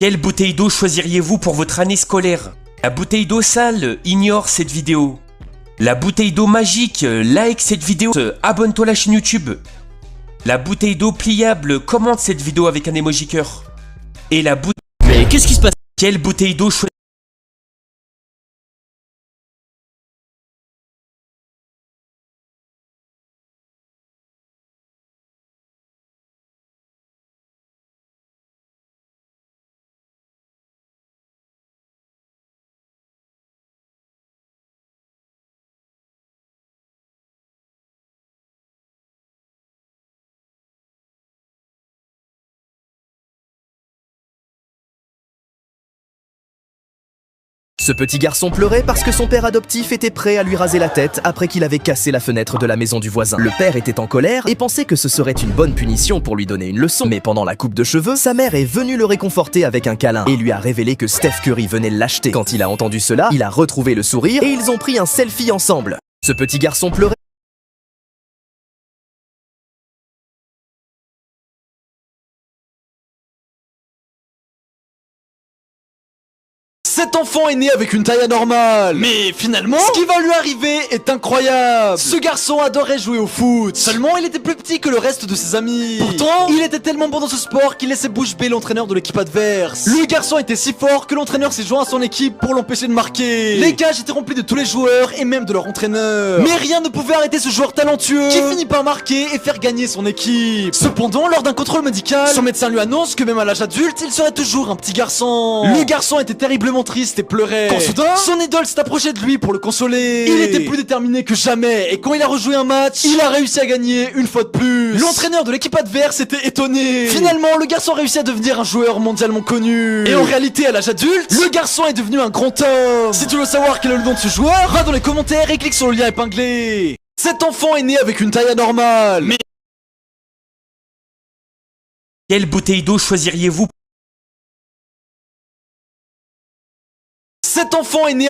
Quelle bouteille d'eau choisiriez-vous pour votre année scolaire? La bouteille d'eau sale, ignore cette vidéo. La bouteille d'eau magique, like cette vidéo, abonne-toi à la chaîne YouTube. La bouteille d'eau pliable, commente cette vidéo avec un emoji cœur. Et la bouteille... Mais qu'est-ce qui se passe? Quelle bouteille d'eau choisiriez-vous? Ce petit garçon pleurait parce que son père adoptif était prêt à lui raser la tête après qu'il avait cassé la fenêtre de la maison du voisin. Le père était en colère et pensait que ce serait une bonne punition pour lui donner une leçon. Mais pendant la coupe de cheveux, sa mère est venue le réconforter avec un câlin et lui a révélé que Steph Curry venait l'acheter. Quand il a entendu cela, il a retrouvé le sourire et ils ont pris un selfie ensemble. Ce petit garçon pleurait. Cet enfant est né avec une taille anormale. Mais finalement, ce qui va lui arriver est incroyable. Ce garçon adorait jouer au foot. Seulement, il était plus petit que le reste de ses amis. Pourtant, il était tellement bon dans ce sport qu'il laissait bouche bée l'entraîneur de l'équipe adverse. Le garçon était si fort que l'entraîneur s'est joint à son équipe pour l'empêcher de marquer. Les cages étaient remplies de tous les joueurs et même de leur entraîneur. Mais rien ne pouvait arrêter ce joueur talentueux qui finit par marquer et faire gagner son équipe. Cependant, lors d'un contrôle médical, son médecin lui annonce que même à l'âge adulte, il serait toujours un petit garçon. Le garçon était terriblement triste et pleurait. Quand soudain, son idole s'est approchée de lui pour le consoler. Il était plus déterminé que jamais et quand il a rejoué un match, il a réussi à gagner une fois de plus. L'entraîneur de l'équipe adverse était étonné. Finalement, le garçon a réussi à devenir un joueur mondialement connu. Et en réalité, à l'âge adulte, le garçon est devenu un grand homme. Si tu veux savoir quel est le nom de ce joueur, va dans les commentaires et clique sur le lien épinglé. Cet enfant est né avec une taille anormale. Mais Quelle bouteille d'eau choisiriez-vous? cet enfant est né